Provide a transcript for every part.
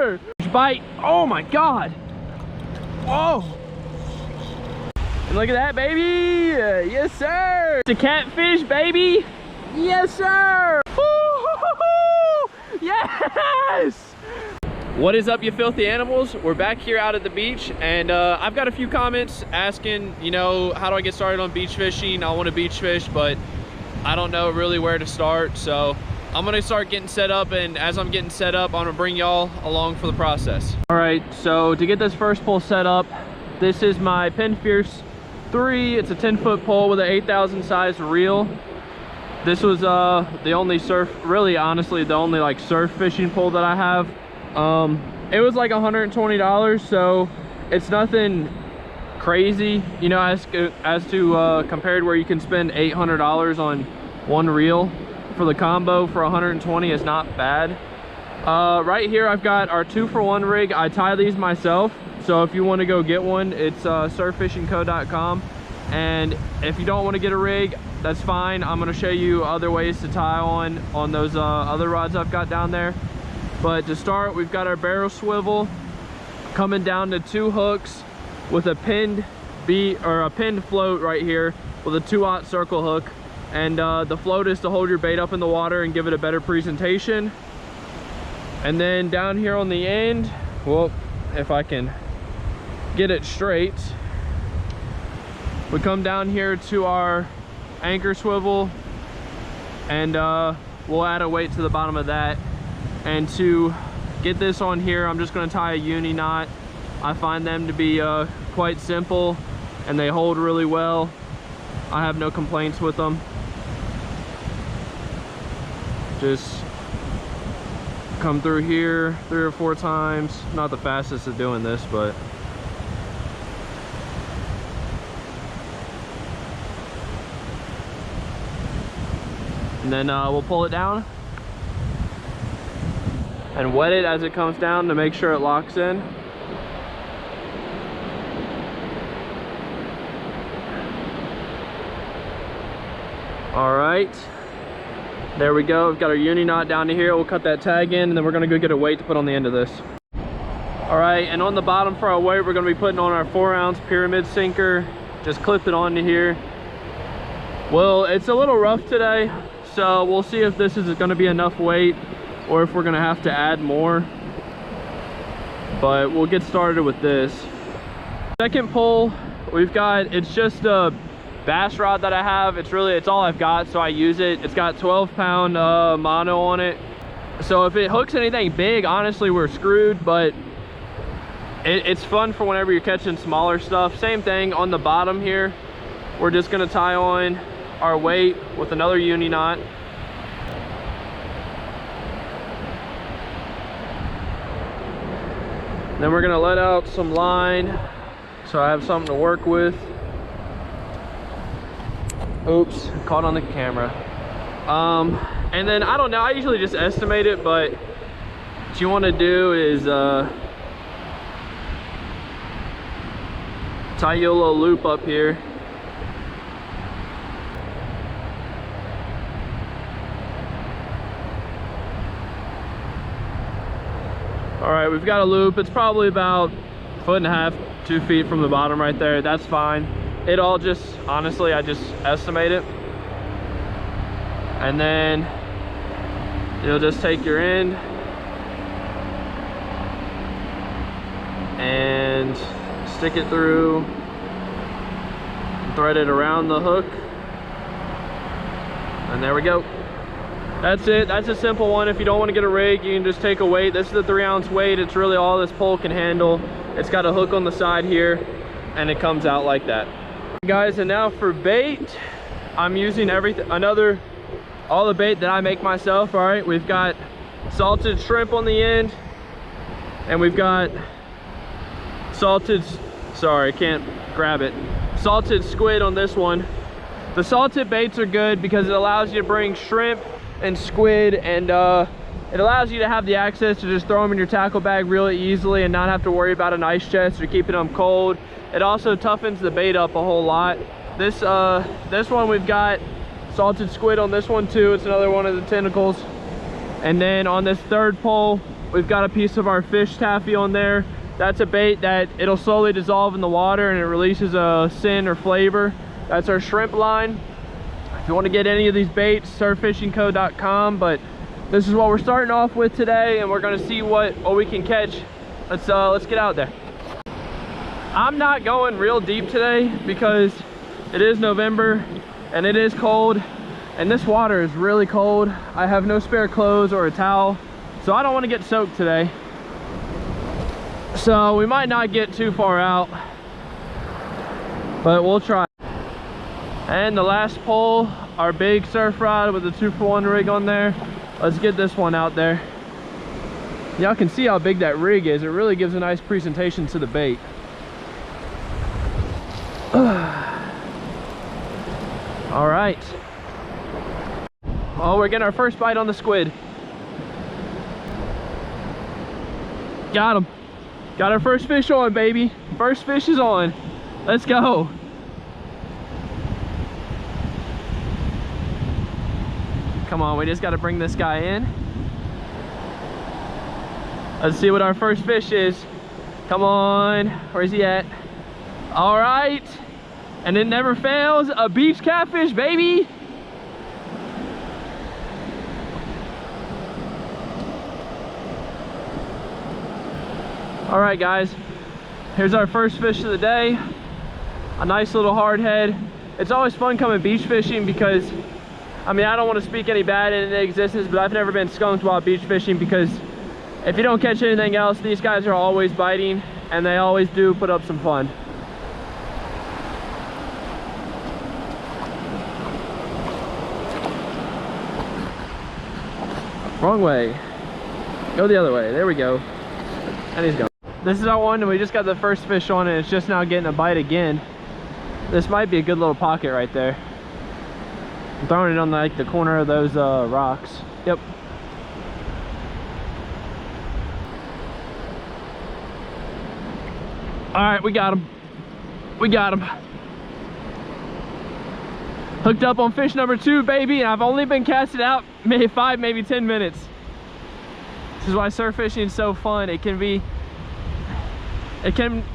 sir. Bite. Oh my God. Oh. And look at that, baby. Yes, sir. It's a catfish, baby. Yes, sir. Woo-hoo-hoo-hoo. Yes. What is up, you filthy animals? We're back here out at the beach, and I've got a few comments asking, you know, how do I get started on beach fishing? I want to beach fish, but I don't know really where to start. So I'm gonna start getting set up, and as I'm getting set up, I'm gonna bring y'all along for the process. All right, so to get this first pole set up, this is my Penn Fierce 3. It's a 10-foot pole with an 8,000 size reel. This was the only surf, really honestly, the only like surf fishing pole that I have. It was like $120, so it's nothing crazy, you know, as to compared where you can spend $800 on one reel. For the combo for 120 is not bad. Right here I've got our 2-for-1 rig. I tie these myself, so if you want to go get one, it's surffishingco.com. and if you don't want to get a rig, that's fine. I'm going to show you other ways to tie on those other rods I've got down there. But to start, we've got our barrel swivel coming down to 2 hooks with a pinned float right here with a 2/0 circle hook. And the float is to hold your bait up in the water and give it a better presentation. And then down here on the end, well, if I can get it straight, we come down here to our anchor swivel, and we'll add a weight to the bottom of that. And to get this on here, I'm just going to tie a uni knot. I find them to be quite simple, and they hold really well. I have no complaints with them. Just come through here 3 or 4 times. Not the fastest at doing this, but and then we'll pull it down and wet it as it comes down to make sure it locks in. All right, there we go. We've got our uni knot down to here. We'll cut that tag in, and then we're gonna go get a weight to put on the end of this. All right, and on the bottom for our weight, we're gonna be putting on our 4-ounce pyramid sinker. Just clip it onto here. Well, it's a little rough today, so we'll see if this is gonna be enough weight or if we're gonna have to add more. But we'll get started with this. Second pole, we've got, it's just a bass rod that I have. It's all I've got, so I use it. It's got 12-pound mono on it, so if it hooks anything big, honestly we're screwed. But it's fun for whenever you're catching smaller stuff. Same thing on the bottom here. We're just going to tie on our weight with another uni knot. Then we're going to let out some line so I have something to work with. Oops, caught on the camera. And then I don't know, I usually just estimate it, but what you want to do is tie you a little loop up here. All right, we've got a loop. It's probably about 1.5 to 2 feet from the bottom right there. That's fine. It all just, honestly, I just estimate it. And then you'll just take your end and stick it through, thread it around the hook, and there we go. That's it. That's a simple one. If you don't want to get a rig, you can just take a weight. This is the 3-ounce weight. It's really all this pole can handle. It's got a hook on the side here, and it comes out like that. Guys, and now for bait, I'm using all the bait that I make myself. All right, we've got salted shrimp on the end, and we've got salted squid on this one. The salted baits are good because it allows you to bring shrimp and squid, and it allows you to have the access to just throw them in your tackle bag really easily and not have to worry about an ice chest or keeping them cold. It also toughens the bait up a whole lot. This one, we've got salted squid on this one too. It's another one of the tentacles. And then on this third pole, we've got a piece of our fish taffy on there. That's a bait that it'll slowly dissolve in the water and it releases a scent or flavor. That's our shrimp line. If you want to get any of these baits, surffishingco.com. But this is what we're starting off with today, and we're going to see what we can catch. Let's get out there. I'm not going real deep today because it is November and it is cold, and this water is really cold. I have no spare clothes or a towel, so I don't want to get soaked today. So we might not get too far out, but we'll try. And the last pole, our big surf rod with the 2-for-1 rig on there. Let's get this one out there. Y'all can see how big that rig is. It really gives a nice presentation to the bait. All right. Oh, we're getting our first bite on the squid. Got him. Got our first fish on, baby. First fish is on. Let's go. Come on, we just got to bring this guy in. Let's see what our first fish is. Come on, where's he at? All right, and it never fails, a beach catfish, baby. All right, guys, here's our first fish of the day. A nice little hardhead. It's always fun coming beach fishing because, I mean, I don't want to speak any bad into existence, but I've never been skunked while beach fishing because if you don't catch anything else, these guys are always biting and they always do put up some fun. Wrong way. Go the other way. There we go. And he's gone. This is our one, and we just got the first fish on it. It's just now getting a bite again. This might be a good little pocket right there. I'm throwing it on like the corner of those rocks. Yep. All right, we got him. We got him. Hooked up on fish number 2, baby, and I've only been casting out maybe 5, maybe 10 minutes. This is why surf fishing is so fun. It can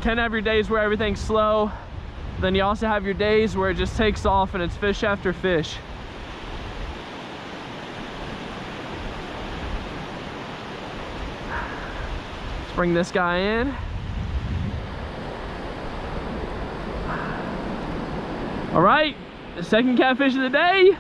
have your days where everything's slow. Then you also have your days where it just takes off and it's fish after fish. Let's bring this guy in. All right, the second catfish of the day.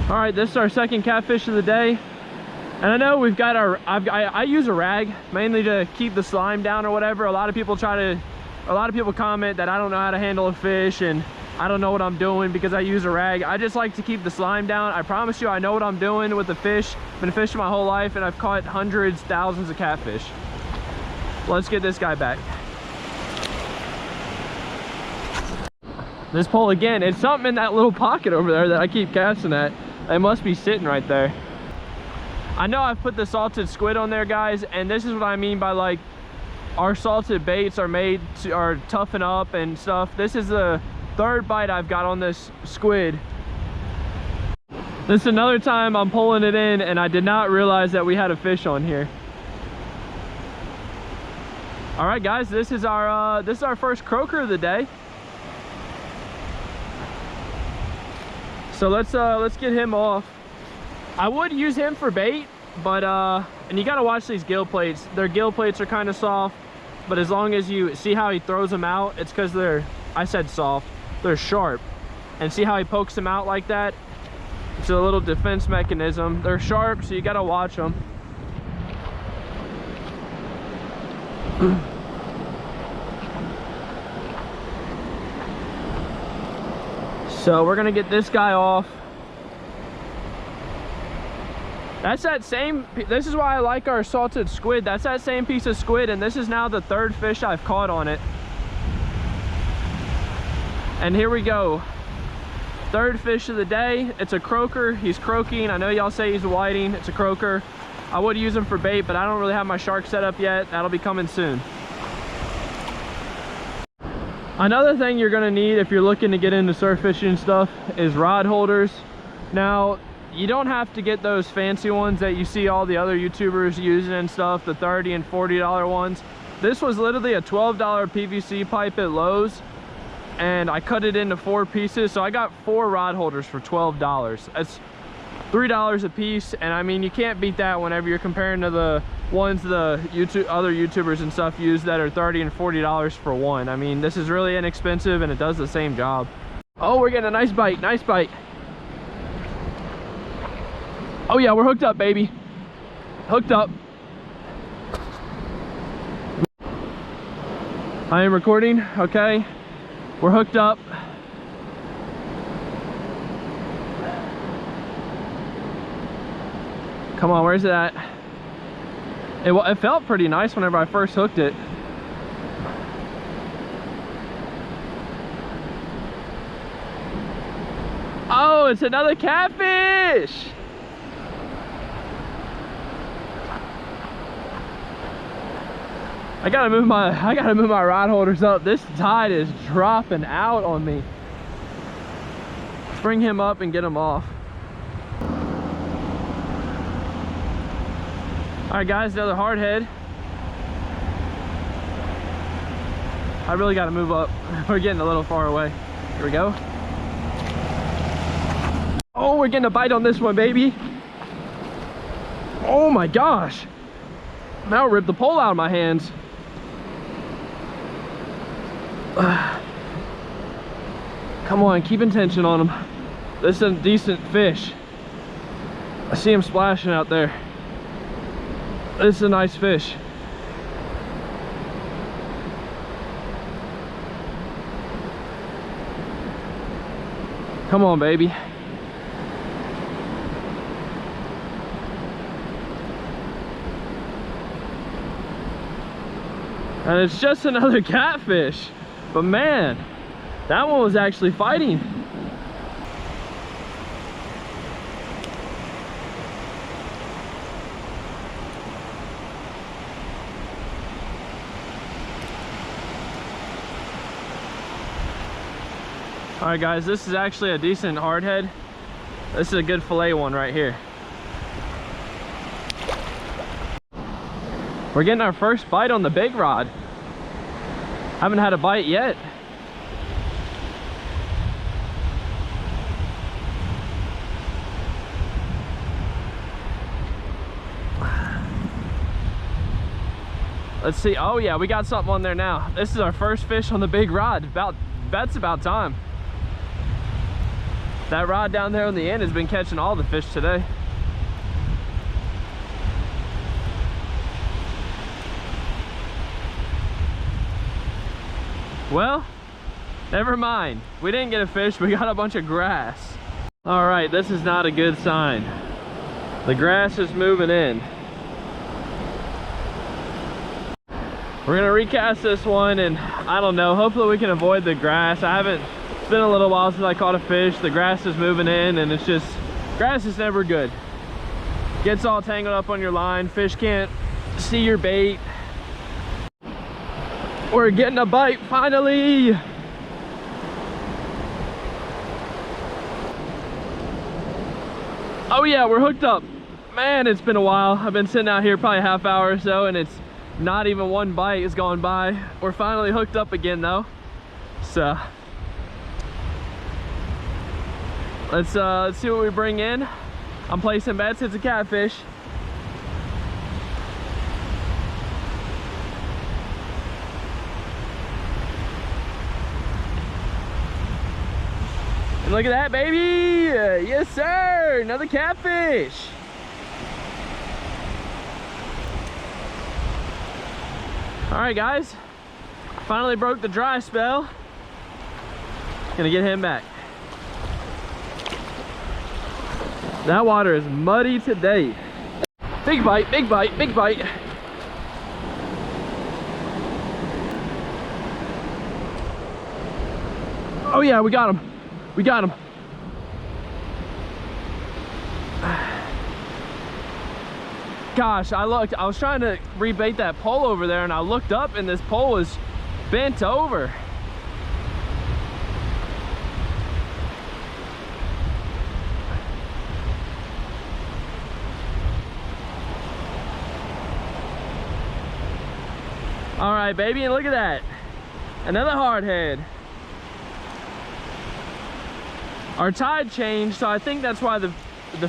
All right, this is our second catfish of the day. And I know we've got our, I use a rag mainly to keep the slime down or whatever. A lot of people comment that I don't know how to handle a fish and I don't know what I'm doing because I use a rag. I just like to keep the slime down. I promise you I know what I'm doing with the fish. Been fishing my whole life and I've caught hundreds, thousands of catfish. Let's get this guy back. This pole again, it's something in that little pocket over there that I keep casting at. It must be sitting right there. I know I've put the salted squid on there, guys, and this is what I mean by like our salted baits are toughen up and stuff. This is the 3rd bite I've got on this squid. This is another time I'm pulling it in and I did not realize that we had a fish on here. All right, guys, this is our first croaker of the day. So let's get him off. I would use him for bait, but and you gotta watch these gill plates. Their gill plates are kind of soft, but as long as you see how he throws them out, it's because I said soft, they're sharp. And see how he pokes them out like that? It's a little defense mechanism. They're sharp, so you gotta watch them. So we're gonna get this guy off. That's that same, this is why I like our salted squid. That's that same piece of squid, and this is now the 3rd fish I've caught on it. And here we go. Third fish of the day. It's a croaker. He's croaking. I know y'all say he's a whiting. It's a croaker. I would use him for bait, but I don't really have my shark set up yet. That'll be coming soon. Another thing you're gonna need if you're looking to get into surf fishing and stuff is rod holders. Now, you don't have to get those fancy ones that you see all the other YouTubers using and stuff, the $30 and $40 ones. This was literally a $12 PVC pipe at Lowe's, and I cut it into 4 pieces, so I got 4 rod holders for $12. That's $3 a piece, and I mean, you can't beat that whenever you're comparing to the ones the other YouTubers and stuff use that are $30 and $40 for one. I mean, this is really inexpensive and it does the same job. Oh, we're getting a nice bite, nice bite. Oh yeah, we're hooked up, baby. Hooked up. I am recording, okay. We're hooked up. Come on, where's it at? It felt pretty nice whenever I first hooked it. Oh, it's another catfish! I gotta move my rod holders up. This tide is dropping out on me. Let's bring him up and get him off. All right, guys, another hardhead. I really got to move up. We're getting a little far away. Here we go. Oh, we're getting a bite on this one, baby. Oh my gosh. Now it ripped the pole out of my hands. Come on, keeping tension on him. This is a decent fish. I see him splashing out there. This is a nice fish. Come on, baby. And it's just another catfish. But man, that one was actually fighting. All right, guys, this is actually a decent hardhead. This is a good fillet one right here. We're getting our first bite on the big rod. Haven't had a bite yet. Let's see. Oh yeah, we got something on there now. This is our first fish on the big rod. That's about time. That rod down there on the end has been catching all the fish today. Well, never mind. We didn't get a fish, we got a bunch of grass. All right, this is not a good sign. The grass is moving in. We're gonna recast this one, and I don't know, hopefully we can avoid the grass. It's been a little while since I caught a fish. The grass is moving in, and it's just, grass is never good. Gets all tangled up on your line. Fish can't see your bait. We're getting a bite finally. Oh yeah, we're hooked up. Man, it's been a while. I've been sitting out here probably a half hour or so, and it's not even one bite has gone by. We're finally hooked up again though. So let's see what we bring in. I'm placing bets. It's a catfish. And look at that, baby. Yes sir, another catfish. All right guys, finally broke the dry spell. Gonna get him back. That water is muddy today. Big bite, big bite, big bite. Oh yeah, we got him. We got him. Gosh, I was trying to rebait that pole over there, and I looked up and this pole was bent over. All right, baby, and look at that. Another hardhead. Our tide changed, so I think that's why the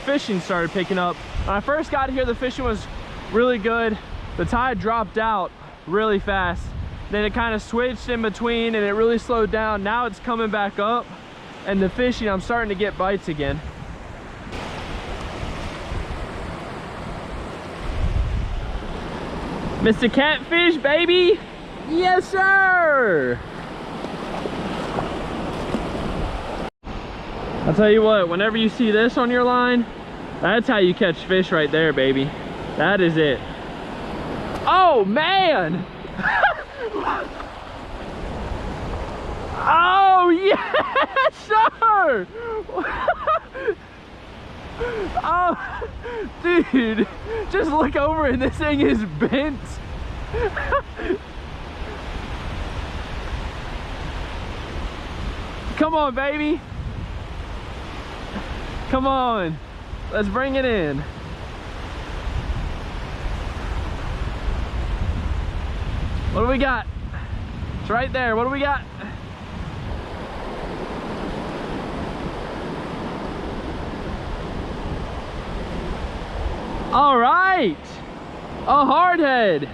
fishing started picking up. When I first got here, the fishing was really good. The tide dropped out really fast. Then it kind of switched in between and it really slowed down. Now it's coming back up and the fishing, I'm starting to get bites again. Mr. Catfish, baby. Yes, sir. I'll tell you what, whenever you see this on your line, that's how you catch fish right there, baby. That is it. Oh, man. Oh, yes, sir. Oh, dude, just look over and this thing is bent. Come on, baby. Come on, let's bring it in. What do we got? It's right there. What do we got? All right, a hardhead.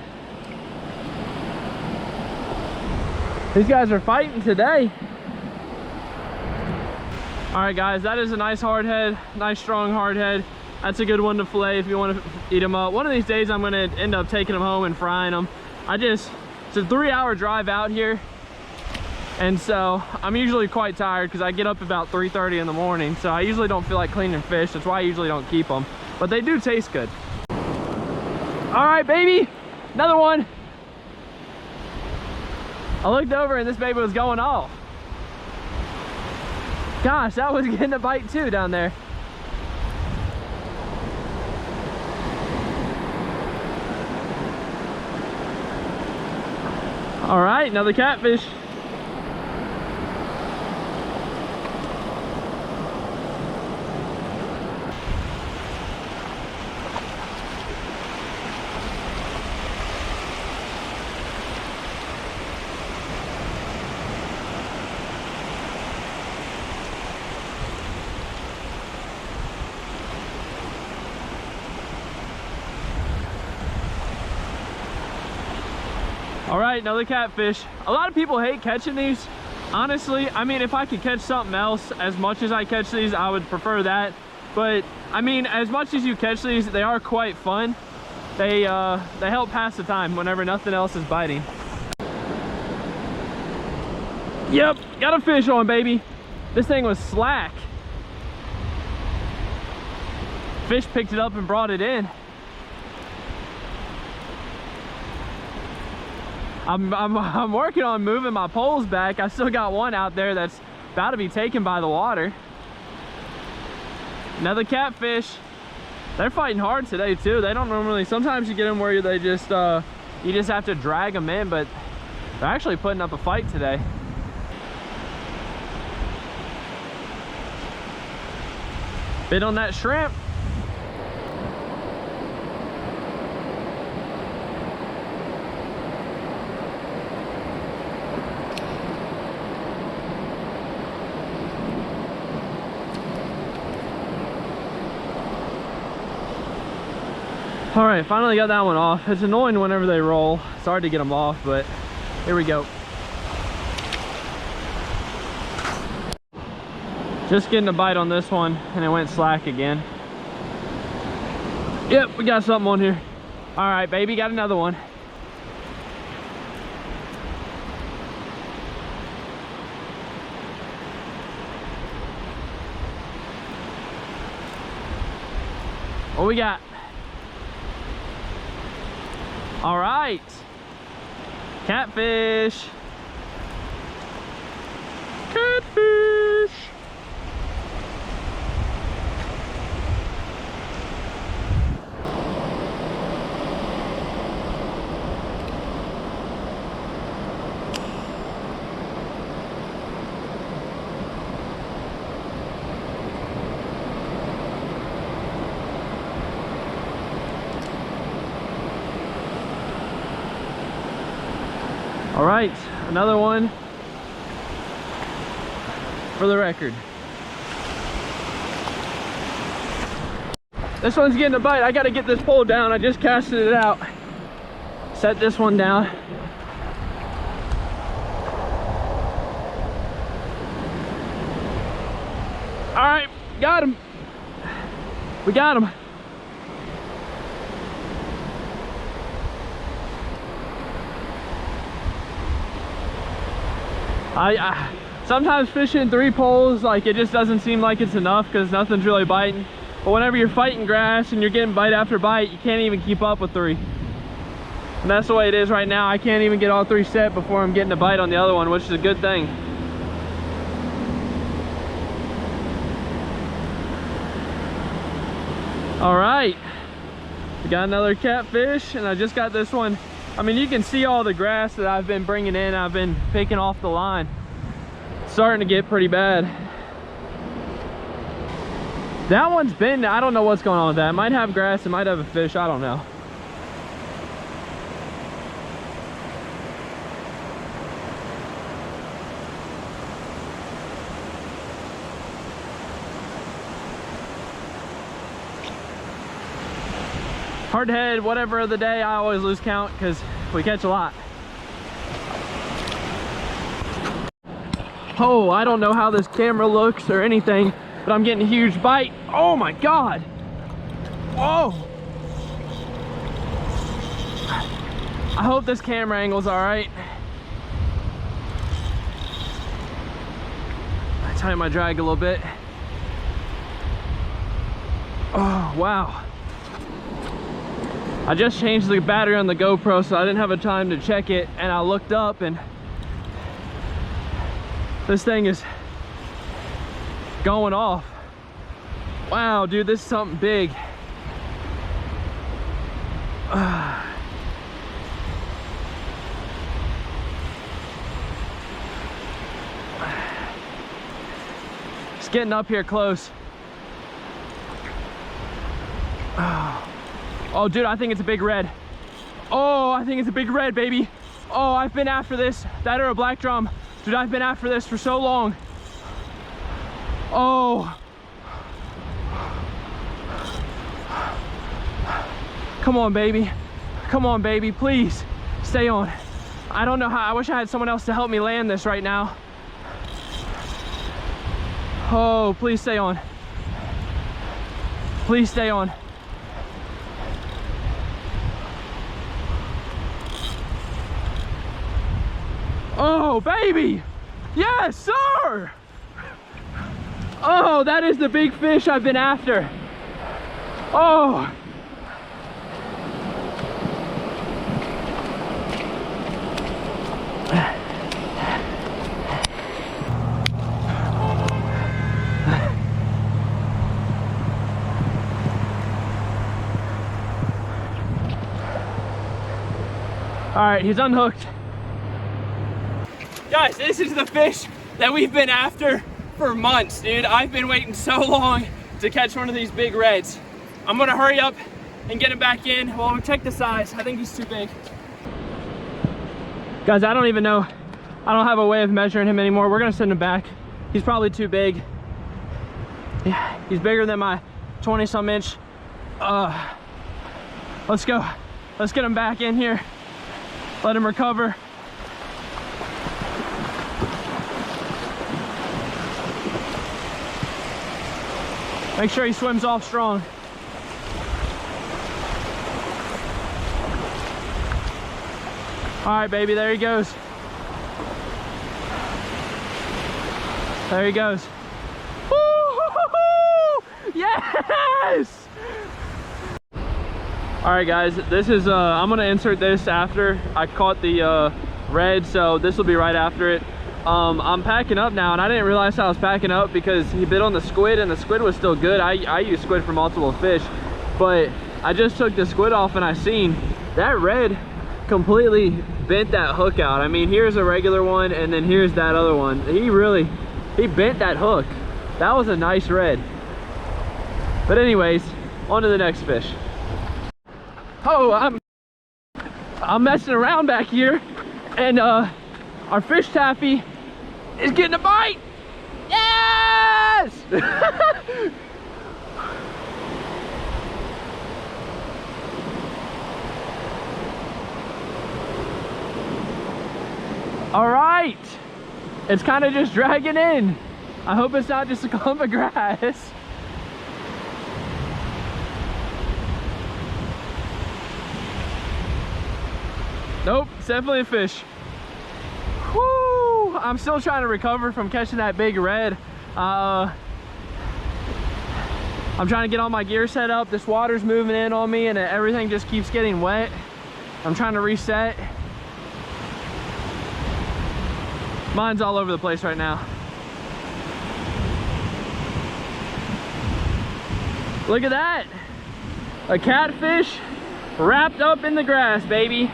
These guys are fighting today. All right, guys, that is a nice hardhead, nice strong hardhead. That's a good one to fillet if you want to eat them up. One of these days, I'm gonna end up taking them home and frying them. It's a 3-hour drive out here. And so I'm usually quite tired because I get up about 3:30 in the morning. So I usually don't feel like cleaning fish. That's why I usually don't keep them. But they do taste good. All right, baby, another one. I looked over and this baby was going off. Gosh, that was getting a bite too down there. All right, another catfish. All right, another catfish. A lot of people hate catching these. Honestly, I mean, if I could catch something else as much as I catch these, I would prefer that. But I mean, as much as you catch these, they are quite fun. They help pass the time whenever nothing else is biting. Yep, got a fish on, baby. This thing was slack. Fish picked it up and brought it in. I'm working on moving my poles back. I still got one out there that's about to be taken by the water. Another catfish. They're fighting hard today too. They don't normally, sometimes you get them where they just, you just have to drag them in, but they're actually putting up a fight today. Bit on that shrimp. All right, finally got that one off. It's annoying whenever they roll. It's hard to get them off, but here we go. Just getting a bite on this one and it went slack again. Yep, we got something on here. All right, baby, got another one. What we got? All right, catfish. Catfish. All right, another one for the record. This one's getting a bite. I gotta get this pole down. I just casted it out. Set this one down. All right, got him. We got him. I sometimes fishing 3 poles, like it just doesn't seem like it's enough because nothing's really biting. But whenever you're fighting grass and you're getting bite after bite, you can't even keep up with 3. And that's the way it is right now. I can't even get all 3 set before I'm getting a bite on the other one, which is a good thing. All right, we got another catfish, and I just got this one. I mean, you can see all the grass that I've been bringing in. I've been picking off the line. It's starting to get pretty bad. That one's been, I don't know what's going on with that. It might have grass, it might have a fish, I don't know. Hard head, whatever of the day, I always lose count because we catch a lot. Oh, I don't know how this camera looks or anything, but I'm getting a huge bite. Oh my God. Whoa. I hope this camera angle's all right. I tighten my drag a little bit. Oh, wow. I just changed the battery on the GoPro, so I didn't have a time to check it, and I looked up and this thing is going off. Wow, dude, this is something big. It's getting up here close. Oh, dude, I think it's a big red. Oh, I think it's a big red, baby. Oh, I've been after this. That or a black drum. Dude, I've been after this for so long. Oh. Come on, baby. Come on, baby, please. Stay on. I don't know how, I wish I had someone else to help me land this right now. Oh, please stay on. Please stay on. Oh, baby! Yes, sir! Oh, that is the big fish I've been after. Oh! All right, he's unhooked. Guys, this is the fish that we've been after for months, dude. I've been waiting so long to catch one of these big reds. I'm gonna hurry up and get him back in. Well, we'll check the size. I think he's too big. Guys, I don't even know. I don't have a way of measuring him anymore. We're gonna send him back. He's probably too big. Yeah, he's bigger than my 20-some inch. Let's go. Let's get him back in here. Let him recover. Make sure he swims off strong. All right, baby, there he goes. There he goes. Woo-hoo-hoo-hoo! Yes! All right, guys, this is, I'm gonna insert this after I caught the red, so this will be right after it. I'm packing up now, and I didn't realize I was packing up because he bit on the squid, and the squid was still good. I use squid for multiple fish, but I just took the squid off, and I seen that red completely bent that hook out. I mean, here's a regular one, and then here's that other one. He bent that hook. That was a nice red. But anyways, on to the next fish. Oh, I'm messing around back here. And our fish taffy is getting a bite. Yes! All right, it's kind of just dragging in. I hope it's not just a clump of grass. Nope, it's definitely a fish. Woo! I'm still trying to recover from catching that big red. I'm trying to get all my gear set up. This water's moving in on me and everything just keeps getting wet. I'm trying to reset. Mine's all over the place right now. Look at that. A catfish wrapped up in the grass, baby.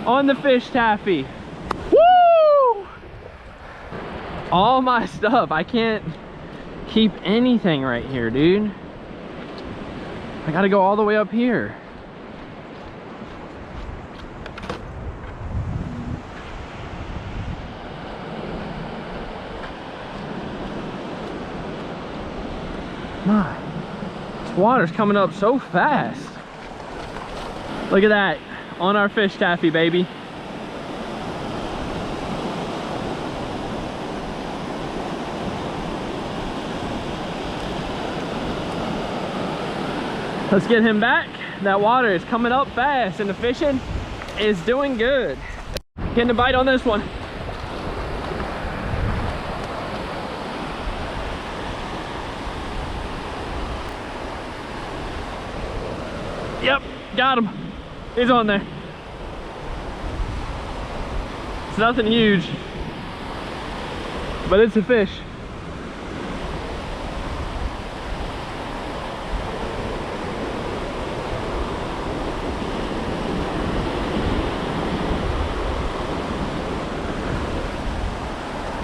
On the fish taffy. Woo! All my stuff. I can't keep anything right here, dude. I gotta go all the way up here. My, this water's coming up so fast. Look at that. On our fish taffy, baby. Let's get him back. That water is coming up fast and the fishing is doing good. Getting a bite on this one. Yep, got him. He's on there. It's nothing huge, but it's a fish.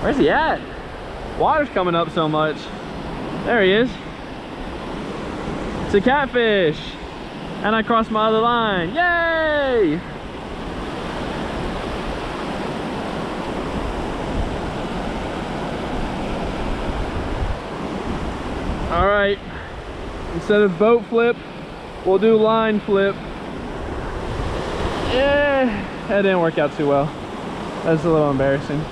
Where's he at? Water's coming up so much. There he is. It's a catfish. And I crossed my other line. Yay! All right. Instead of boat flip, we'll do line flip. Yeah, that didn't work out too well. That's a little embarrassing.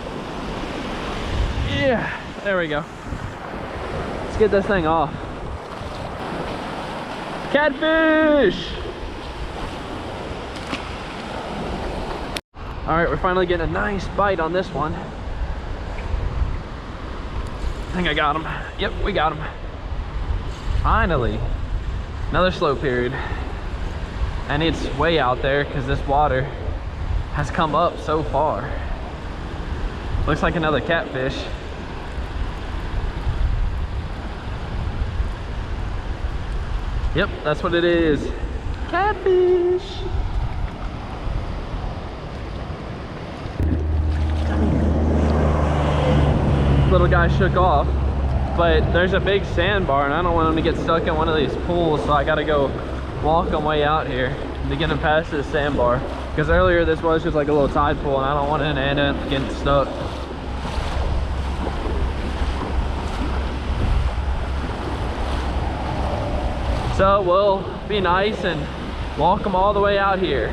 Yeah, there we go. Let's get this thing off. Catfish! All right, we're finally getting a nice bite on this one. I think I got him. Yep, we got him. Finally. Another slow period. And it's way out there because this water has come up so far. Looks like another catfish. Yep, that's what it is. Catfish. Little guy shook off, but there's a big sandbar and I don't want him to get stuck in one of these pools, so I gotta go walk him way out here to get him past this sandbar. Because earlier this was just like a little tide pool and I don't want him to end up getting stuck. So we'll be nice and walk them all the way out here.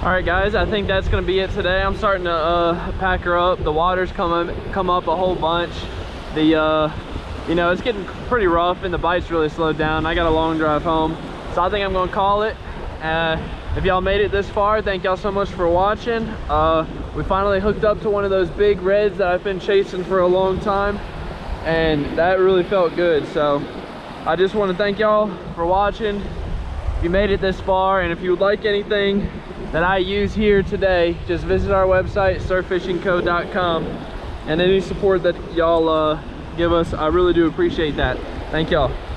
All right guys, I think that's gonna be it today. I'm starting to pack her up. The water's come up a whole bunch. The you know, it's getting pretty rough and the bite's really slowed down. I got a long drive home, so I think I'm gonna call it. If y'all made it this far, thank y'all so much for watching. We finally hooked up to one of those big reds that I've been chasing for a long time, and that really felt good. So I just want to thank y'all for watching. If you made it this far, and if you would like anything that I use here today, just visit our website, surffishingco.com, and any support that y'all give us, I really do appreciate that. Thank y'all.